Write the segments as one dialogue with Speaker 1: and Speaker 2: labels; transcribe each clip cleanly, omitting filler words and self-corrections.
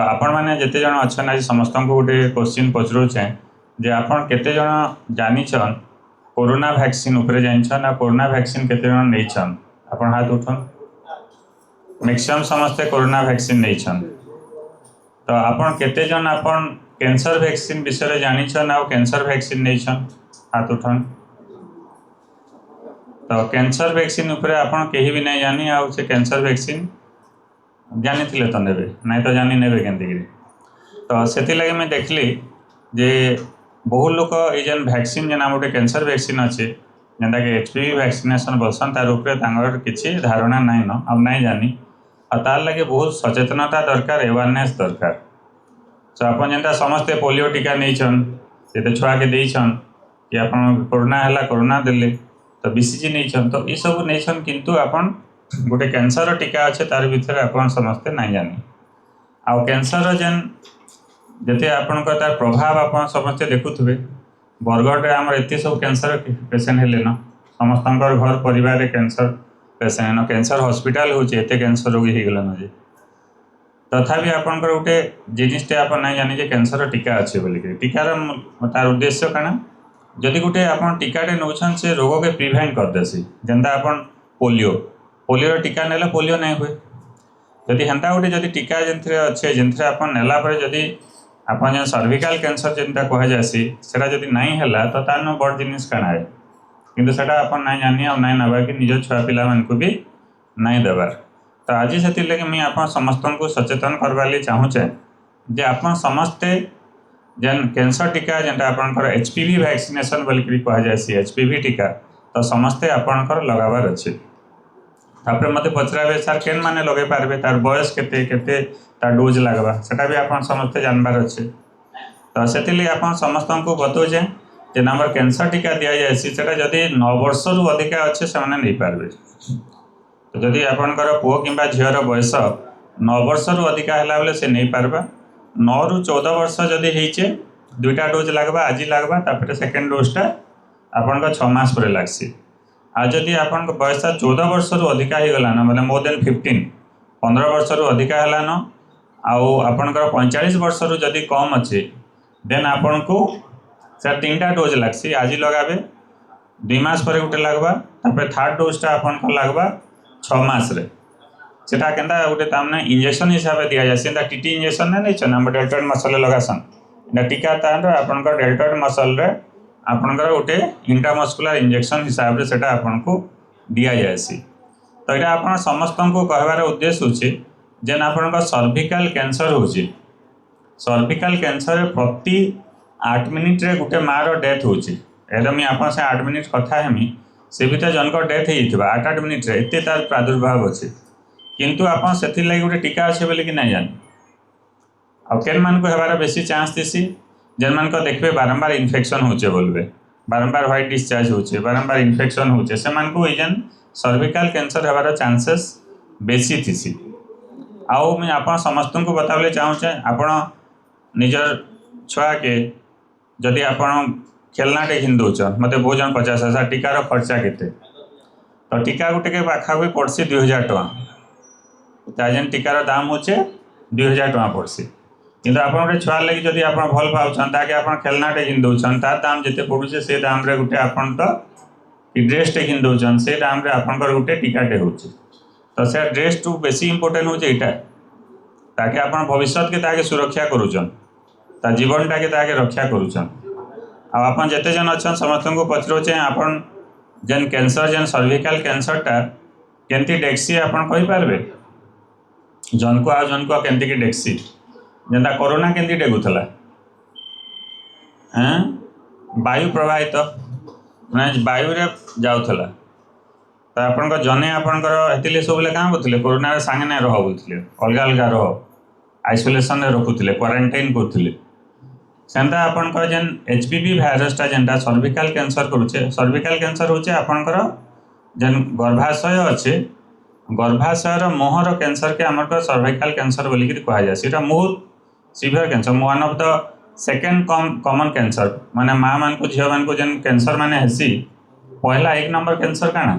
Speaker 1: आपण मैंने जिते जन अच्छा आज समस्त को गोटे क्वेश्चन पचरुचे जे आपण केते जन जानिछन कोरोना वैक्सीन उपरे जानिछन ना कोरोना वैक्सीन केते जन नैछन आपण हाथ उठन मैक्सिमम समस्ते कोरोना वैक्सीन नैछन तो आपण केते जन आपण कैंसर वैक्सीन विषय जानिछन आ कैंसर वैक्सीन नैछन हाथ उठन तो कैंसर वैक्सीन उपरे आपण केही भी नहीं जानी आ से कैंसर वैक्सीन जानी तो ने ना तो जानी ने के तो से लगे मैं देखली जे बहु लोग ये जेन वैक्सीन जेन गोटे कैंसर वैक्सीन अच्छे जेनटा कि HPV वैक्सीनेशन बसन तार उपरे किसी धारणा नाई न अब नाई जानी और तार लगे बहुत सचेतनता दरकार अवेयरनेस दरकार तो आप जेनटा समस्ते पोलियो टीका नहीं से छुआ के देछन कि आप कोरोना है कोरोना देले तो BCG नहीं तो ये सब नहीं किंतु आपन गोटे कैंसर टीका अच्छे तार भीतर आप समस्ते नहीं जानी आउ कैंसर जेन जिते आपण तार प्रभाव आप समस्ते देखुवे बरगढ़ आम एत सब कैंसर पेसेंट हेले न समस्त घर परिवार कैंसर पेसेंट न कैंसर हॉस्पिटल होते कैंसर रोगी हो गलन जे तथापि आपंकर गोटे जिनटे आप नहीं जानी कैंसर टीका अच्छे बोलिक टीकार तार उद्देश्य काना जदि गोटे आप टीकाटे नौछन से रोग के प्रिभेन्ट करदेसी जेनता आप पोलियो पोलियो टीका नेला पोलियो नहीं हुए जदि हेन्ता गोटे जदि टीका जेनथे अच्छे जेनथे आप नेला पर जदि आप सर्विकल कैंसर जेनटा कह जासी सेटा जदि नहीं है तो तार बड़ जिनिस काना है किंतु सेटा आप नहीं जानी और नहीं नवा कि निज छुआ पिला मानकु भी नहीं देवार तो आज से लगे मुझे आप समस्त को सचेतन करवार चाहूचे जे आप समस्ते जेन कैंसर टीका जेनटा आपंकर HPV वैक्सीनेशन बोलिक कह जासी HPV टीका तो समस्ते आपंकर लगावार अच्छे तापर मत पचराबे सर केन माने लगे पारबे तार बयस केते केते तार डोज लगवा सेटा भी आप समस्ते जानबार अच्छे तो से आप समस्त को बतौचे जे नंबर कैंसर टीका दि जाएसी सेटा जदि 9 वर्ष रु अधिक अच्छे से नहीं पारबे तो जदि आपंकर पुओ किंबा झीर बयस 9 वर्ष रु अधिक है बेले से नहीं पारबा 9 रु 14 वर्ष जदि होइचे 2टा डोज लगवा आज लगवा तापर सेकेंड डोजटा आपंकर 6 मास पर लगसी आज जदि आप बयस 14 वर्ष रु अधिक हो गलान मतलब मोर देन 15 वर्ष रु अधिक है आपंकर 45 वर्ष रु जदि कम अच्छे देन आपन को सर 3टा डोज लगसी आज लगाबे 2 मास पर गोटे लगवा तापर थर्ड डोजटा आपन लगवा 6 मास रे सेटा केंदा गोटे तामने इंजेक्शन हिसाब से दि जाए टीटी इंजेक्शन नहीं हम डेल्टॉइड मसल लगासन टीका तार आपनकर डेल्टॉइड मसल रे आपनकर गोटे इंट्रामस्कुलर इंजेक्शन हिसाब से सेटा आपन को दि जाएसी तो यहाँ आप समस्त को कहबार उद्देश्य होचे जेन आपनकर सर्विकल कैंसर होची सर्विकल कैंसर प्रति 8 मिनिट रे गोटे मार डेथ होची एकदम आप 8 मिनिट कथा हेमी से भीतर जनकर डेथ हो 8 मिनिट रे एते तार प्रादुर्भाव अच्छे किंतु आप से लगे गोटे टीका अच्छे बोले कि नहीं जानी आ केन मान को हेबार बेसी चांस थी जेन मान को देखबे बारंबार इन्फेक्शन होचे बोलबे बारंबार व्हाइट डिस्चार्ज होचे बारंबार इन्फेक्शन होचे से मान को जेन सर्विकल कैंसर हेबार चांसेस बेसी थी आउ मैं आप समस्त को बताबले चाहूचे आपण निजर छुआ के जदि आपण खेलनाटे घिन दौन मत बहुत जन 50,000 टीकार खर्चा केते तो टीका गोटे के पाखापी पड़सी 2,000 टका जेन टीकार दाम होचे 2,000 टका पड़सी किंतु आप गोटे छुआ लगी जदि आप भल पाँच ताकि आप खेलनाटे घिन दौन तार दाम जिते पड़ुचे से दाम रे गोटे आपन तो ड्रेसटे घिन दौन से दाम रे आपनकर गोटे टीकाटे होचे तो से ड्रेस टू बेसी इम्पोर्टेंट होचे एटा ताकि आप भविष्य के ताके सुरक्षा करुचन ता जीवनटा के ताके रक्षा करुचन आप जिते जन अच्छा समस्त को पचरोचे आपन जेन कैंसर जेन सर्विकल कैंसरटा केमती डेक्सी आपन कहि पारबे जन को केमती की डेक्सी जेनता कोरोना केमती डेगुला वायु प्रवाहित मैंने वायु रे जाऊला तो आपन जने आपंकर सब क्या बोलते कोरोना सांगे ना रह बोलते अलग अलग रह आइसोलेशन रखुले क्वारंटाइन करुले सेंता आपंकर जेन HPV भाइरसटा जेनटा सर्विकल कैंसर करुचे सर्विकल कैंसर होचे आपंकर जेन गर्भाशय अच्छे गर्भाशयर मुहर कैंसर के आमर सर्विकल कैंसर बोलिक कह जाए बहुत severe cancer one of the second common cancer माने माँ मान को झील मान को जेन कैंसर माने हेसी पहला 1 नंबर कैंसर काना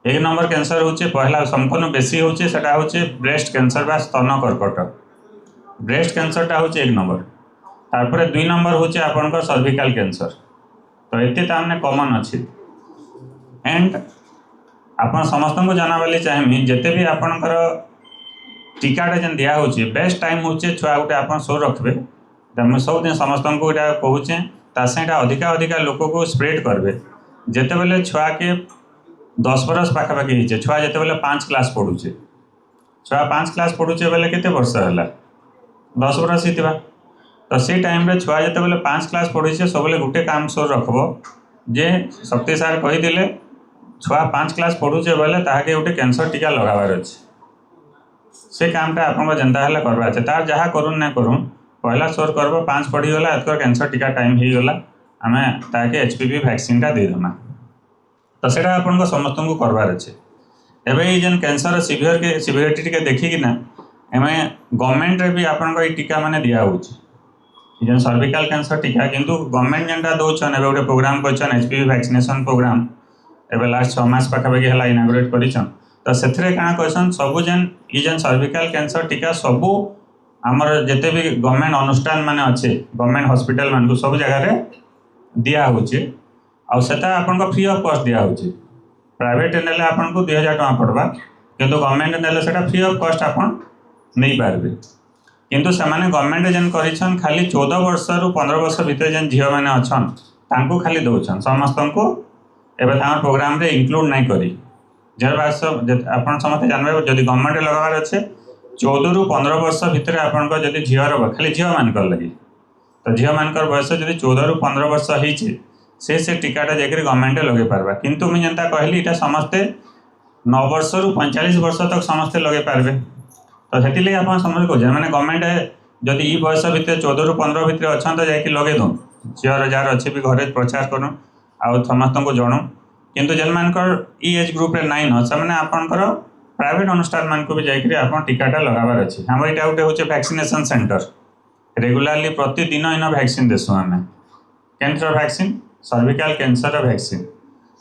Speaker 1: 1 नंबर कैंसर होचे पहला संपूर्ण बेसी होचे सेटा होचे ब्रेस्ट कैंसर बा स्तन कर्कट ब्रेस्ट कैंसरटा हूँ 1 नंबर, तारपर 2 नंबर हूँ आपंकर सर्विकल कैंसर। तो ये ताने कॉमन अच्छी एंड आप समस्त को जानवाली चाहिए जिते भी आपंकर टीकाटा जेन दिया होची बेस्ट टाइम होचे छुआ गोटे आप शो रखबे मुझे सब दिन समस्त को कहूचे तासेटा अधिका लोक को स्प्रेड करबे। जिते बेले छुआ के 10 बरस पाखापाखि होचे छुआ जिते बेले 5 क्लास पढ़ुचे छुआ 5 क्लास पढ़ुचे बेले केते वर्ष है 10 बरस ही तो से टाइम छुआ जिते बेले 5 क्लास पढ़ुचे सब गोटे काम शो रखब जे शक्ति सार कहीदे छुआ 5 क्लास पढ़ुचे बेले ताके गोटे कैंसर टीका लगाबार अच्छे से कामटा आप जेनता है करवा अच्छे तार जहाँ करूँ ना करूँ पहला सोर करब 5 पढ़ीगला एतक कैंसर टीका टाइम होगला आम ताके HPV वैक्सीनटा देदेमा। तो सेटा आपन समस्त को करवार अच्छे एवं जेन कैंसर सीवियरिटी टिके देखिकिना एम गवर्नमेंट भी आपन टीका माने दिया जेन सर्विकल कैंसर टीका किंतु गवर्नमेंट जेनटा दौन एवं गोटे प्रोग्राम कर HPV वैक्सीनेशन प्रोग्राम एवं लास्ट 6 मास पाखापाखि है इनागुरेट कर तो से कहसन सबू जेन सर्विकल कैंसर टीका सबू आमर जिते भी गवर्नमेंट अनुष्ठान मान अच्छे गवर्नमेंट हॉस्पिटल मान सब जगह दिया आउटा आपन फ्री ऑफ कॉस्ट दिया प्राइवेट नेले आपन को 2000 टଙ୍କା पड़वा किंतु गवर्नमेंट नेले सेटा फ्री ऑफ कॉस्ट आपन नहीं पारबे किंतु से गवर्नमेंट जेन करिछन खाली 14 वर्ष रु 15 वर्ष भितर जेन झील मैंने अच्छन तांको खाली दौन समस्त को एवं प्रोग्राम रे इंक्लूड नहीं करी जर बास आप समस्त जानवे जदि गवर्नमेंट लगार अच्छे 14 रु 15 वर्ष भितर आपंकर जब झीर खाली झील मान लगी तो झील मान बयस जब 14 रु 15 वर्ष होती से टीकाटा जाकर गवर्नमेंट लगे पार्बा किंतु मुझे जेनता कहली इटा समस्ते 9 वर्ष रु 45 वर्ष तक समस्ते लगे पार्बे। तो से आप समझ कहे मैंने गवर्नमेंट जदि ई बयस भितर 14 रु 15 भितर अच्छा तो जाकि लगे दूँ झीर जार अच्छे भी घरे प्रचार करूँ आउ समस्त को जणु किंतु जेन मानकर ई एज ग्रुप रे नाइन से आपंकर प्राइवेट अनुष्ठान मान को भी जाकि आप टीकाटा लगाबार अच्छे हम यहाँ गोटे हूँ वैक्सीनेशन सेंटर रेगुलारली प्रतिदिन इन वैक्सीन देसु आम cancer vaccine cervical cancer vaccine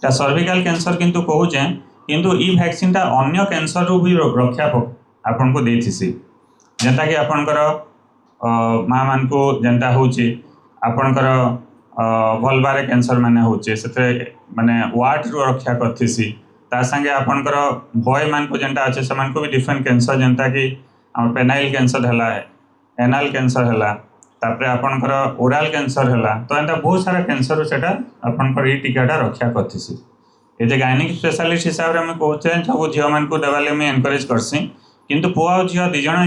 Speaker 1: cervical cancer किंतु कहूचे किंतु ई वैक्सीनटा अन्य कैंसर रु भी रक्षा आपन को देसी जेनता कि आपनकर माँ मान को जेनता होची आपनकर भलबारे कैंसर माने होचे से माने वार्ड रु रक्षा करथीसी ता संगे आपनकर बॉय मान को जेनता अच्छे से को भी डिफरेंट कैंसर जेनता कि पेनाइल कैंसर है एनाल कैंसर है तापर आपनकर ओराल कैंसर है तो एंता बहुत सारा कैंसर से आपनकर ये टीकाटा रक्षा करथीसी ये गायनिक स्पेशलिस्ट हिसाब से कहते सब झील मान को देवा मुझे एनकरेज करसी किंतु पुआ और झील दिज यहाँ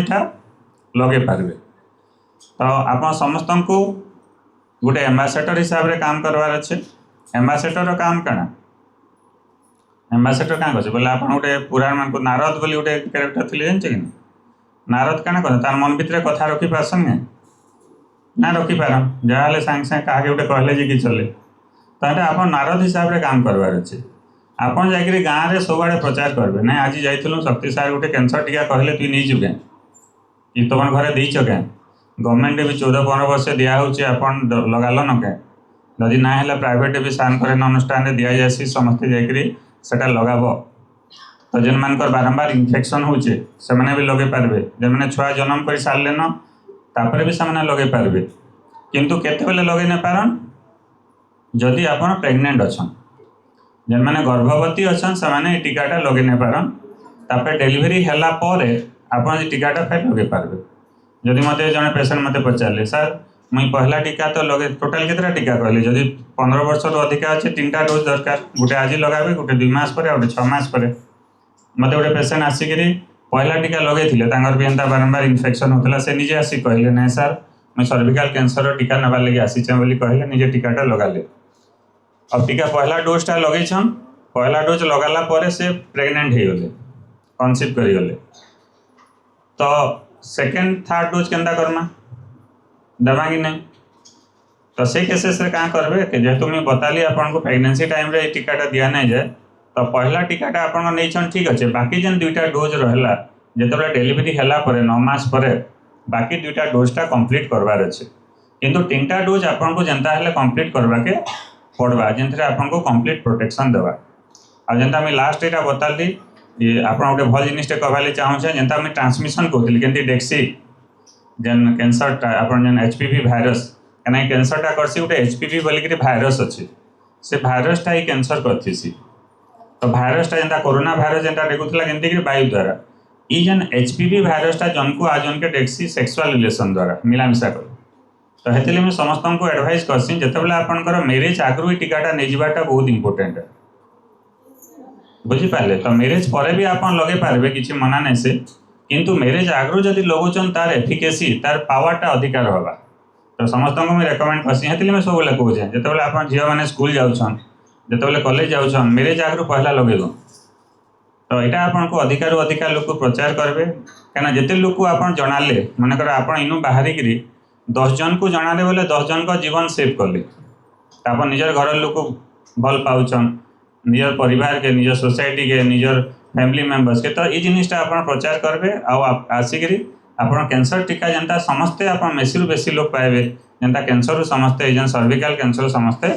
Speaker 1: लगे पारे। तो आप समस्त को गोटे एम्बासेडर हिसाब से काम करवार अच्छे एम्बासेडर काम कଣା एम्बासेडर क्या बोले आप गोटे पुराण मान को नारद बोली गोटे कैरेक्टर थी जानते कि नारद क्या कह तार मन भितर कथा रखी पारसन ना रखी पारन जहाँ सागे सागे क्या गोटे कहले जी कि चले तो आप नारद हिसाब से काम करवार अच्छे आपन जाकि गाँव में सब आड़े प्रचार करेंगे ना आज जाइलु शक्ति सार गोटे कैंसर टीका कहले तुई नहीं जुगे कि तुम घरे दीच क्या गवर्नमेंट भी 14-15 वर्ष दिहूँ आपन लगाल न क्या जदि ना है प्राइवेट भी सार अनुष्ठान दि जासी समस्ते जाटा लगाब तो जेन मानकर बारंबार इन्फेक्शन होचे से मैंने भी लगे पारे जे मैंने छुआ जन्म कर सारे न तापर भी से लगे पारे किंतु केतेबेले लगे न पारन जदि आप प्रेग्नेंट अच्छा जेन मैंने गर्भवती अच्छा से टीकाटा लगे न पारन तापर डेलीवरी है आप टीकाटा फिर लगे पारे। जदि मत जड़े पेसेंट मत पचारे सर मुई पहला टीका तो लगे टोटाल केतटा टीका कहली जदि 15 वर्ष रु अधिक अच्छे 3टा डोज दरकार गोटे आज लगाबे गोटे 2 मास पर गोटे 6 मास पर मत गोटे पेसेंट आसिक पहला टीका लगे भी एंता बारंबार इन्फेक्शन होता से निजे आसिक कहले ना सर मुझे सर्विकल कैंसर टीका नबार लगे आसीचे बोली कहले निजे टीकाटा लगाले अब टीका पहला डोजटा लगे पहला डोज लगाला पर से प्रेग्नेंट हो गले कनसीव करगले तो सेकेंड थर्ड डोज केन्ता करमा देवा कि नहीं तो से केसेस रे क्या करेंगे जेहेतु मुझे बताली आपको प्रेगनेंसी टाइम रे टीकाटा दिया नहीं जाए तो पहला टीकाटा आप नहीं ठीक अच्छे बाकी जेन 2टा डोज रहा जो डेलीवरी है 9 मास पर बाकी 2टा डोजटा कंप्लीट करवार अच्छे किंतु 3टा डोज आपको जेनता है कंप्लीट करवाके पड़वा जिनसे आपको कंप्लीट प्रोटेक्शन देवा आ जेनता मुझे लास्ट यहाँ बताली आप गोटे भल जिनटे कहवाले चाहूँचे जेनता मुझे ट्रांसमिशन कहती केमती डेक्सी जेन कैंसरटा आपन जेन एचपीवी भाइरस कना कैंसरटा करसी गोटे एचपीवी बोलिक भाइरस अच्छे से भाइरसटा ही कैंसर करथीसी तो भाइरसटा जेनता कोरोना भाइरस जेनता डेकुथला केनती वायु द्वारा ई जेन एचपीवी भाइरसटा जनकु आ जनके डेक्सी सेक्सुअल रिलेशन द्वारा मिलामिशा कर तो हेतिले मैं समस्त को एडवाइस करसी जेतेबेले आपनकर मैरिज आगु ही टीकाटा नै जिबाटा बहुत इंपोर्टेंट बुझी पाले तो मैरिज पर भी आप लगे पारे किसी मना नहीं से किंतु मैरिज आगु जदि लगुचन तार एफिकेसी तार पावरटा अधिकार होगा तो समस्त को मैं रेकमेंड करसी हेतिले मैं सब बेले कहूँ जितेबाला आप झील मैंने स्कूल जाऊन जितेबाला कॉलेज जाऊन मैरिज आगु पहला लगे दो तो यहाँ आपको अधिकार अधिकार लोक प्रचार करेंगे कहीं जिते लोक आप जनाले मनकर आप इनू बाहरिक 10 जन को जनाले बोले 10 जन का जीवन सेव कले आप निजर घर लोक भल पाउछन निजर परिवार के निजर सोसाइटी के निजर फैमिली मेंबर्स के तो ये जिनिसटा आप प्रचार करेंगे आसिक आप कैंसर टीका जनता समस्ते आप बेसी बेसी लोग पाइबे जनता कैंसर समस्ते सर्विकल कैंसर समस्ते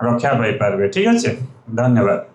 Speaker 1: रक्षा पाई पारे। ठीक अच्छे, धन्यवाद।